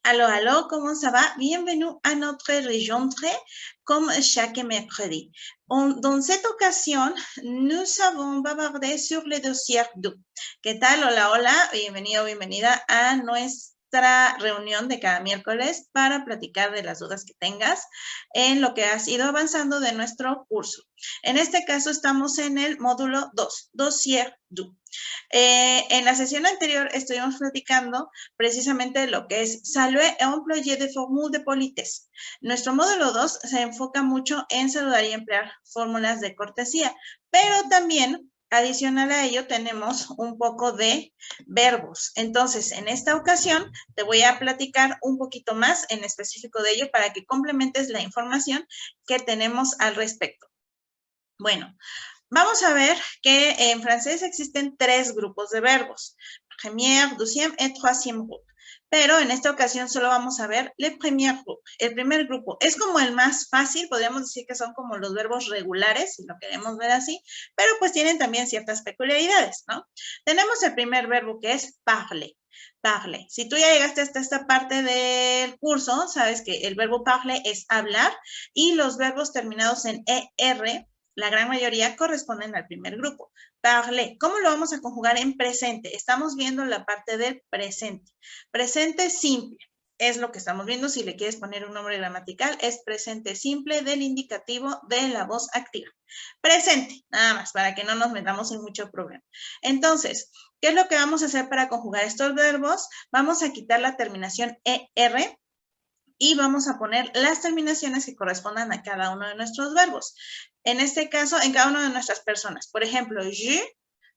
Allô, comment ça va? Bienvenue à notre rencontre comme chaque mercredi. Dans cette occasion, nous avons bavardé sur le dossier DU. ¿Qué tal? Hola, bienvenido, bienvenida a nuestra reunión de cada miércoles para platicar de las dudas que tengas en lo que has ido avanzando de nuestro curso. En este caso estamos en el módulo 2, dossier DU. En la sesión anterior estuvimos platicando precisamente lo que es saluer et employer des formules de politesse. Nuestro módulo 2 se enfoca mucho en saludar y emplear fórmulas de cortesía, pero también adicional a ello tenemos un poco de verbos. Entonces, en esta ocasión te voy a platicar un poquito más en específico de ello para que complementes la información que tenemos al respecto. Bueno, vamos a ver que en francés existen 3 grupos de verbos. Premier, deuxième et troisième groupe. Pero en esta ocasión solo vamos a ver le premier groupe. El primer grupo es como el más fácil, podríamos decir que son como los verbos regulares, si lo queremos ver así, pero pues tienen también ciertas peculiaridades, ¿no? Tenemos el primer verbo que es parler. Parler. Si tú ya llegaste hasta esta parte del curso, sabes que el verbo parler es hablar y los verbos terminados en ER, la gran mayoría corresponden al primer grupo. Parler. ¿Cómo lo vamos a conjugar en presente? Estamos viendo la parte del presente. Presente simple. Es lo que estamos viendo. Si le quieres poner un nombre gramatical, es presente simple del indicativo de la voz activa. Presente, nada más, para que no nos metamos en mucho problema. Entonces, ¿qué es lo que vamos a hacer para conjugar estos verbos? Vamos a quitar la terminación ER y vamos a poner las terminaciones que correspondan a cada uno de nuestros verbos. En este caso, en cada una de nuestras personas. Por ejemplo, je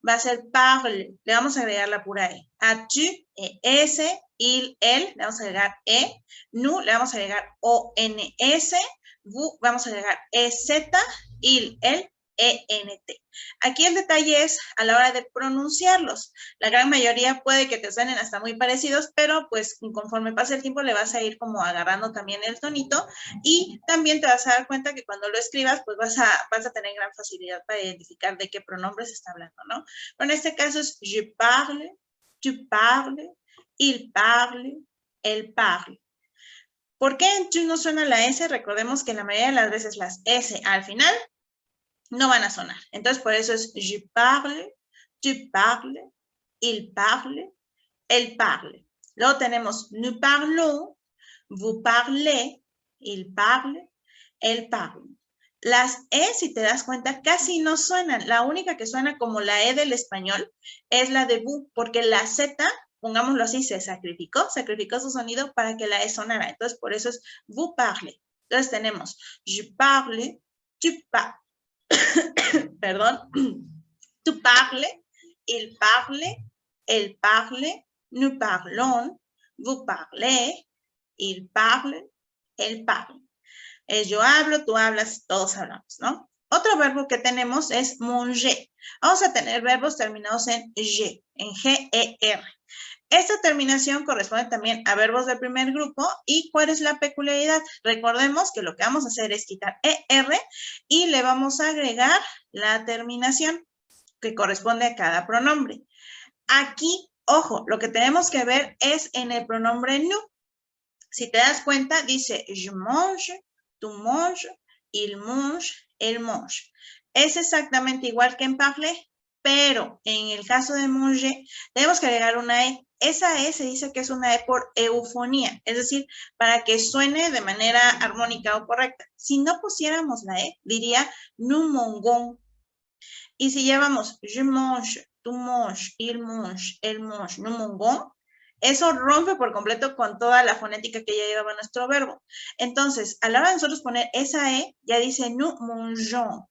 va a ser parle, le vamos a agregar la pura E. A tu, ES, il, él, le vamos a agregar E. Nous, le vamos a agregar ONS. Vous, vamos a agregar EZ, il, él, ENT. Aquí el detalle es a la hora de pronunciarlos. La gran mayoría puede que te suenen hasta muy parecidos, pero pues conforme pase el tiempo le vas a ir como agarrando también el tonito y también te vas a dar cuenta que cuando lo escribas pues vas a tener gran facilidad para identificar de qué pronombre se está hablando, ¿no? Pero en este caso es je parle, tu parles, il parle, elle parle. ¿Por qué en tu no suena la S? Recordemos que la mayoría de las veces las S al final no van a sonar. Entonces, por eso es je parle, tu parles, il parle, elle parle. Luego tenemos nous parlons, vous parlez, il parle, elle parle. Las E, si te das cuenta, casi no suenan. La única que suena como la E del español es la de vous, porque la Z, pongámoslo así, se sacrificó su sonido para que la E sonara. Entonces, por eso es vous parlez. Entonces, tenemos je parle, tu parles. Perdón, tu parles, il parle, elle parle, nous parlons, vous parlez, il parle, elle parle. Es yo hablo, tú hablas, todos hablamos, ¿no? Otro verbo que tenemos es manger. Vamos a tener verbos terminados en G, en G-E-R. Esta terminación corresponde también a verbos del primer grupo. ¿Y cuál es la peculiaridad? Recordemos que lo que vamos a hacer es quitar ER y le vamos a agregar la terminación que corresponde a cada pronombre. Aquí, ojo, lo que tenemos que ver es en el pronombre nous. Si te das cuenta, dice je mange, tu manges, il mange, elle mange. Es exactamente igual que en parler, pero en el caso de manger, tenemos que agregar una E. Esa E se dice que es una E por eufonía, es decir, para que suene de manera armónica o correcta. Si no pusiéramos la E, diría nous mangeons. Y si llevamos je mange, tu manges, il mange, elle mange, nous mangeons, eso rompe por completo con toda la fonética que ya llevaba nuestro verbo. Entonces, a la hora de nosotros poner esa E, ya dice nous mangeons.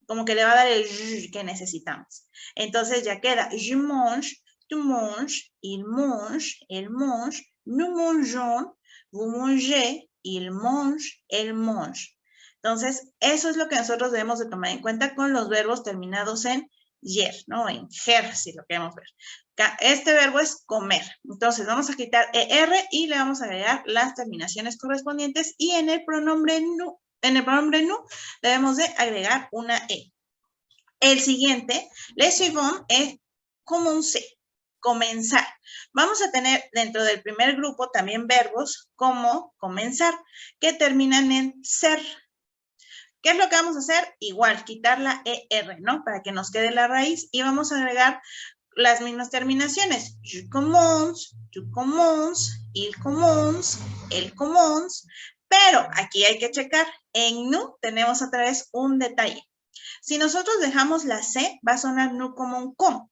Como que le va a dar el que necesitamos. Entonces ya queda je mange, tu manges, il mange, elle mange, nous mangeons, vous mangez, il mange, elle mange. Entonces, eso es lo que nosotros debemos de tomar en cuenta con los verbos terminados en yer, ¿no? En ger, si lo queremos ver. Este verbo es comer. Entonces, vamos a quitar ER y le vamos a agregar las terminaciones correspondientes y en el pronombre nous. En el pronombre nous debemos de agregar una E. El siguiente, le suivant, es commencer. comenzar. Vamos a tener dentro del primer grupo también verbos como comenzar, que terminan en ser. ¿Qué es lo que vamos a hacer? Igual, quitar la ER, ¿no? Para que nos quede la raíz y vamos a agregar las mismas terminaciones. Je commence, tu commences, il commence, elle commence. Pero aquí hay que checar. En nu tenemos otra vez un detalle. Si nosotros dejamos la C, va a sonar nu como un com.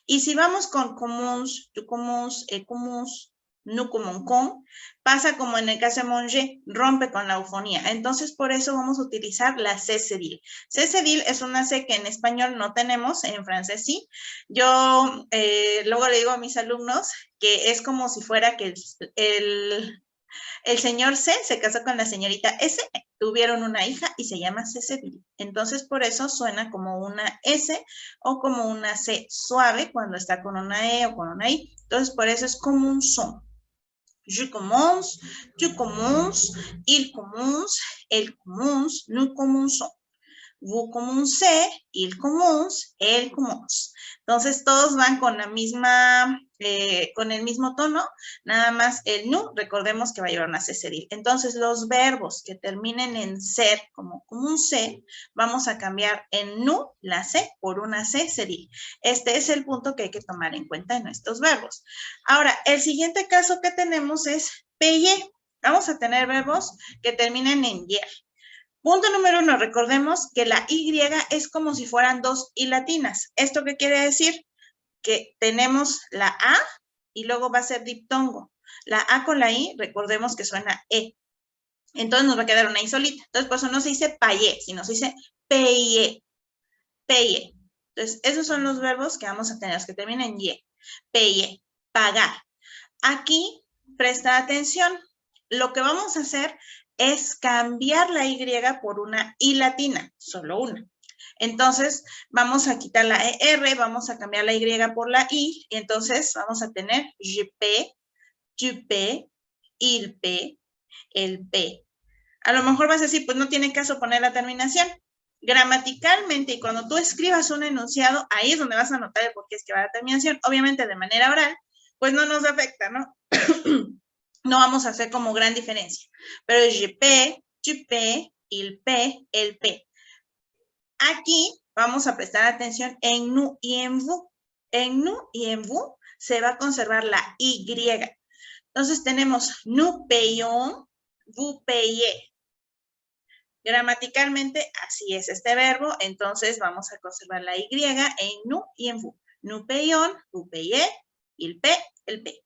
Y si vamos con commence, tu commences, elle commence, nu como un con, pasa como en el caso de manger, rompe con la eufonía. Entonces, por eso vamos a utilizar la C cédile. C cédile es una C que en español no tenemos, en francés sí. Yo luego le digo a mis alumnos que es como si fuera que el señor C se casó con la señorita S, tuvieron una hija y se llama C cédile. Entonces, por eso suena como una S o como una C suave cuando está con una E o con una I. Entonces, por eso es como un son. Je commence, tu commences, il commence, elle commence, nous commençons. Vous commencez, il commence, elle commence. Entonces, todos van con la misma, con el mismo tono, nada más el nu, recordemos que va a llevar una C cédile. Entonces, los verbos que terminen en ser, como un C, vamos a cambiar en nu, la C, por una C cédile. Este es el punto que hay que tomar en cuenta en estos verbos. Ahora, el siguiente caso que tenemos es payer. Vamos a tener verbos que terminen en yer. Punto número 1, recordemos que la Y es como si fueran dos I latinas. ¿Esto qué quiere decir? Que tenemos la A y luego va a ser diptongo. La A con la I, recordemos que suena E. Entonces nos va a quedar una I solita. Entonces por eso no se dice payé, sino se dice payé. Payé. Entonces esos son los verbos que vamos a tener, los que terminan en Y. Payé, pagar. Aquí, presta atención. Lo que vamos a hacer es cambiar la Y por una I latina, solo una. Entonces, vamos a quitar la ER, vamos a cambiar la Y por la I, y entonces vamos a tener je paie, tu paies, il paie, elle paie. A lo mejor vas a decir, pues no tiene caso poner la terminación. Gramaticalmente, y cuando tú escribas un enunciado, ahí es donde vas a notar el por qué es que va la terminación. Obviamente, de manera oral, pues no nos afecta, ¿no? No vamos a hacer como gran diferencia. Pero je paie, tu paies, il paie, elle paie. Aquí vamos a prestar atención en nous y en vous. En nous y en vous se va a conservar la Y. Entonces tenemos nous payons, vous payez. Gramaticalmente así es este verbo, entonces vamos a conservar la Y en nous y en vous. Nous payons, vous payez, il paie, elle paie.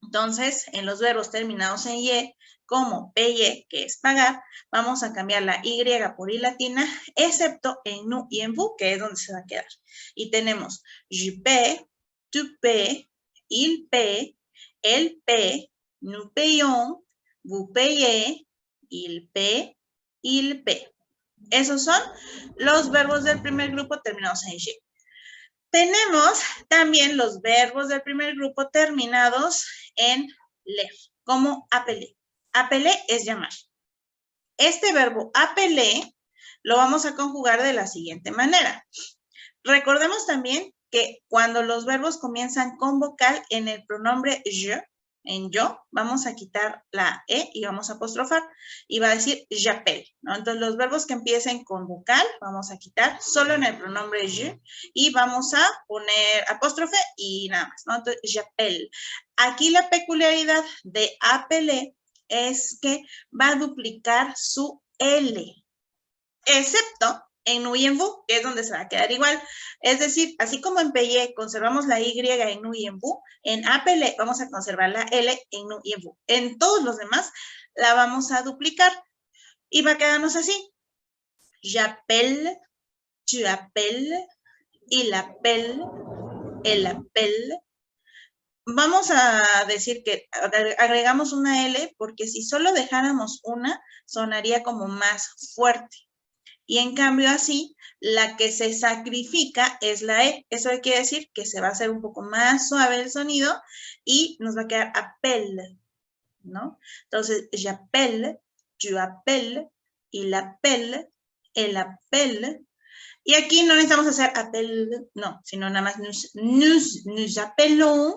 Entonces, en los verbos terminados en Y, como payer, que es pagar, vamos a cambiar la Y por I latina, excepto en nous y en vous, que es donde se va a quedar. Y tenemos je paie, tu paies, il paie, elle paie, nous payons, vous payez, il paie, il paie. Esos son los verbos del primer grupo terminados en Y. Tenemos también los verbos del primer grupo terminados en le, como appeler. Appeler es llamar. Este verbo appeler lo vamos a conjugar de la siguiente manera. Recordemos también que cuando los verbos comienzan con vocal en el pronombre je, en yo, vamos a quitar la E y vamos a apostrofar y va a decir j'appelle, ¿no? Entonces los verbos que empiecen con vocal vamos a quitar solo en el pronombre je y vamos a poner apóstrofe y nada más, ¿no? Entonces j'appelle. Aquí la peculiaridad de appeler es que va a duplicar su L, excepto en nous y en vous, que es donde se va a quedar igual. Es decir, así como en payer conservamos la Y en nous y en vous, en appeler vamos a conservar la L en nous y en vous. En todos los demás la vamos a duplicar y va a quedarnos así. J'appelle, tu appelles, il appelle, elle appelle. Vamos a decir que agregamos una L porque si solo dejáramos una, sonaría como más fuerte. Y en cambio así, la que se sacrifica es la E. Eso quiere decir que se va a hacer un poco más suave el sonido y nos va a quedar appelle, ¿no? Entonces, j'appelle, tu appelles, il appelle, elle appelle, Y aquí no necesitamos hacer appel, no, sino nada más nous appelons.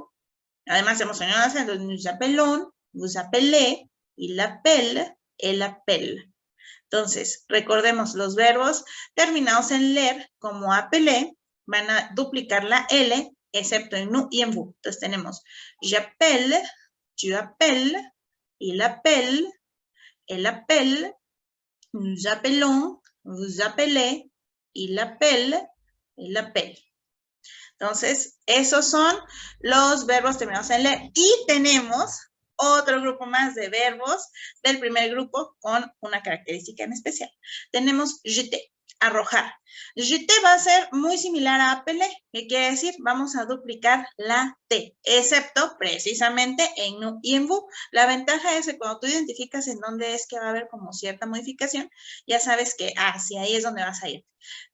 Además hemos tenido acento, nous appelons, vous appelez, il appelle, elle appelle. Entonces, recordemos los verbos terminados en ler, como appeler, van a duplicar la L, excepto en nous y en vous. Entonces tenemos j'appelle, tu appelles, il appelle, elle appelle, nous appelons, vous appelez, il appelle, elle appelle. Entonces, esos son los verbos terminados en ler. Y tenemos otro grupo más de verbos del primer grupo con una característica en especial. Tenemos jeter, arrojar. Jeter va a ser muy similar a appeler, que quiere decir vamos a duplicar la T, excepto precisamente en nous y en vous. La ventaja es que cuando tú identificas en dónde es que va a haber como cierta modificación, ya sabes que hacia ahí es donde vas a ir.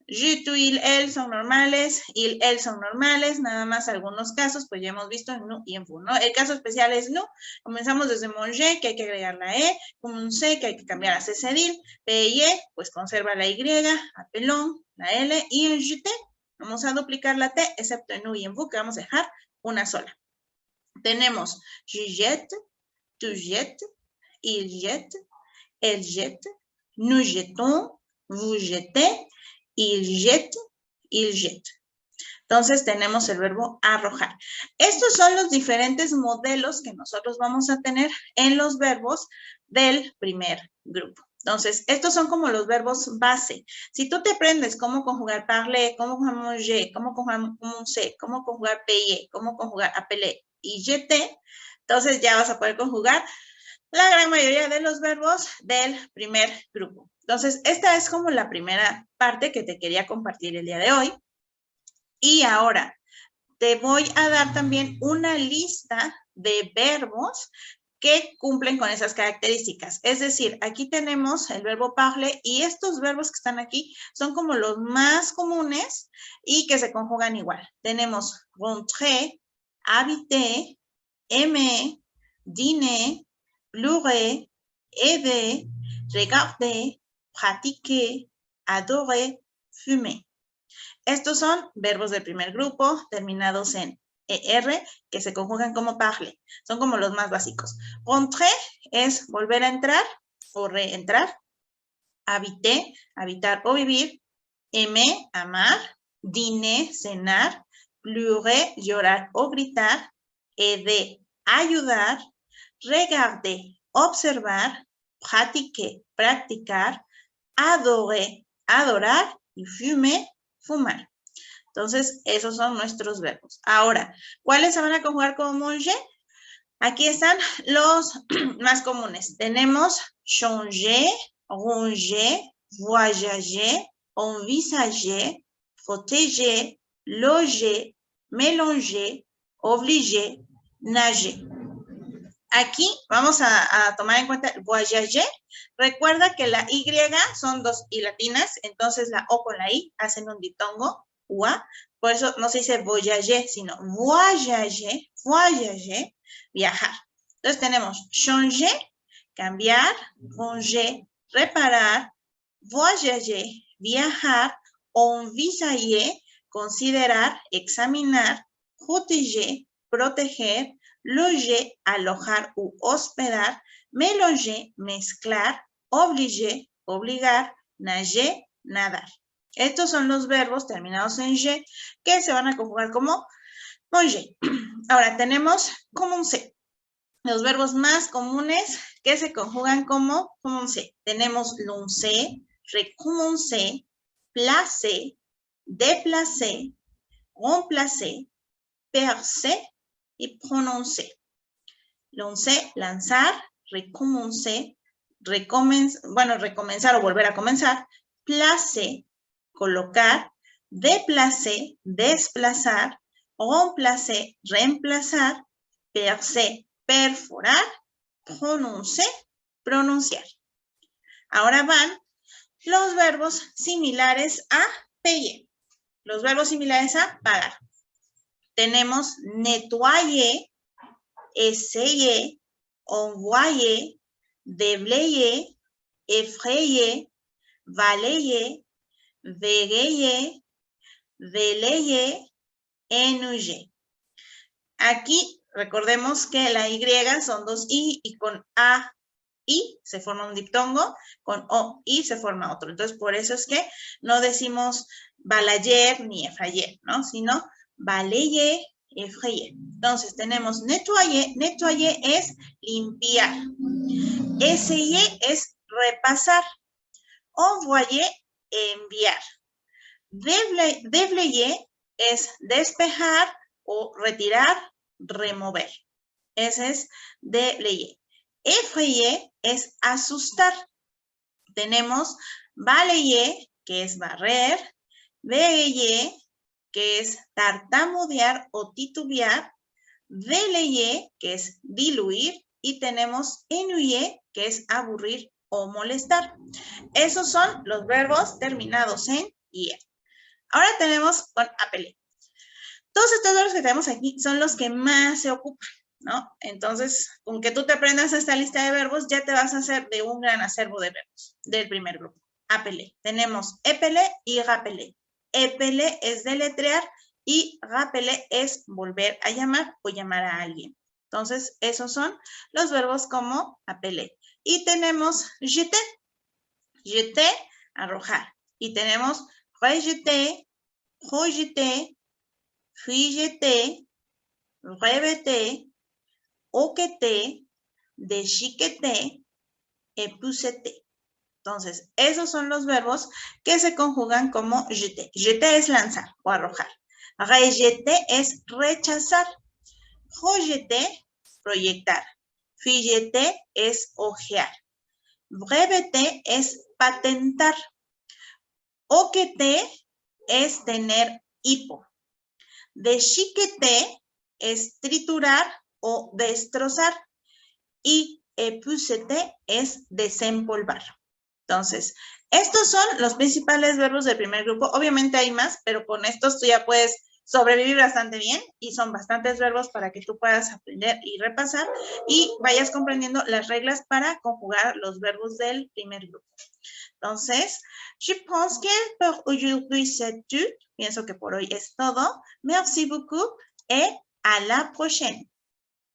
Je, tu, il, elle son normales, il, elle son normales, nada más algunos casos, pues ya hemos visto en nous y en vous, ¿no? El caso especial es nous, comenzamos desde manger, que hay que agregar la E, commencer, que hay que cambiar a cédil, payer, pues conserva la Y, appelons, la L, y en jeter, vamos a duplicar la T, excepto en nous y en vous, que vamos a dejar una sola. Tenemos je jette, tu jettes, il jette, elle jette, nous jetons, vous jetez, il jette, il jette. Entonces tenemos el verbo arrojar. Estos son los diferentes modelos que nosotros vamos a tener en los verbos del primer grupo. Entonces, estos son como los verbos base. Si tú te aprendes cómo conjugar parler, cómo conjugar manger, cómo conjugar commencer, cómo conjugar payer, cómo conjugar appeler y jeter, entonces ya vas a poder conjugar la gran mayoría de los verbos del primer grupo. Entonces, esta es como la primera parte que te quería compartir el día de hoy. Y ahora, te voy a dar también una lista de verbos que cumplen con esas características. Es decir, aquí tenemos el verbo parler y estos verbos que están aquí son como los más comunes y que se conjugan igual. Tenemos rentrer, habiter, aimer, dîner, pleurer, aider, regarder, pratiquer, adorer, fumer. Estos son verbos del primer grupo terminados en ER que se conjugan como parler. Son como los más básicos. Rentrer es volver a entrar o reentrar. Habiter, habitar o vivir. Aimer, amar. Dîner, cenar. Pleurer, llorar o gritar. Aider, ayudar. Regarder, observar. Pratiquer, practicar. Adorer, adorar. Y fumer, fumar. Entonces, esos son nuestros verbos. Ahora, ¿cuáles se van a conjugar como manger? Aquí están los más comunes. Tenemos changer, ronger, voyager, envisager, protéger, loger, mélanger, obliger, nager. Aquí vamos a tomar en cuenta el voyager. Recuerda que la Y son dos I latinas, entonces la O con la I hacen un ditongo, UA. Por eso no se dice voyager, sino voyager, voyager, viajar. Entonces tenemos changer, cambiar, ranger, reparar, voyager, viajar, envisager, considerar, examinar, protéger, proteger, loger, alojar u hospedar, mélanger, mezclar, obliger, obligar, nager, nadar. Estos son los verbos terminados en G que se van a conjugar como manger. Ahora tenemos commencer. Los verbos más comunes que se conjugan como commencer. Tenemos lancer, recommencer, placer, déplacer, remplacer, percer y prononcer. Lancer, lanzar, recommencer, recomenzar o volver a comenzar, placer, colocar, déplacer, desplazar, remplacer, reemplazar, percer, perforar, prononcer, pronunciar. Ahora van los verbos similares a payer. Los verbos similares a pagar. Tenemos nettoyer, essayer, envoyer, déblayer, effrayer, balayer, veillez, veillez, ennuyer. Aquí recordemos que la Y son dos I y con A, I se forma un diptongo, con O, I se forma otro. Entonces, por eso es que no decimos balayer ni effrayer, ¿no? Sino balayer, effrayer. Entonces, tenemos nettoyer. Nettoyer es limpiar. Essayer es repasar. Envoyer, enviar. Déblayer es despejar o retirar, remover. Ese es déblayer. Effrayer es asustar. Tenemos balayer, que es barrer, bégayer, que es tartamudear o titubear, délayer, que es diluir, y tenemos ennuyer, que es aburrir o molestar. Esos son los verbos terminados en IE. Ahora tenemos con appeler. Todos estos verbos que tenemos aquí son los que más se ocupan, ¿no? Entonces, con que tú te aprendas esta lista de verbos, ya te vas a hacer de un gran acervo de verbos del primer grupo. Appeler. Tenemos épeler y rappeler. Épeler es deletrear y rappeler es volver a llamar o llamar a alguien. Entonces, esos son los verbos como appeler. Y tenemos jeter. Jeter, arrojar. Y tenemos rejeter, projeter, fuyeter, rebeter, oqueter, déchiqueter, épousseter. Entonces, esos son los verbos que se conjugan como jeter. Jeter es lanzar o arrojar. Rejeter es rechazar. Projeter, proyectar. Fuyeter es ojear. Breveter es patentar. Oqueter es tener hipo. Déchiqueter es triturar o destrozar. Y épousseter es desempolvar. Entonces, estos son los principales verbos del primer grupo. Obviamente hay más, pero con estos tú ya puedes sobrevivir bastante bien y son bastantes verbos para que tú puedas aprender y repasar y vayas comprendiendo las reglas para conjugar los verbos del primer grupo. Entonces, je pense que pour aujourd'hui c'est tout. Pienso que por hoy es todo. Merci beaucoup et à la prochaine.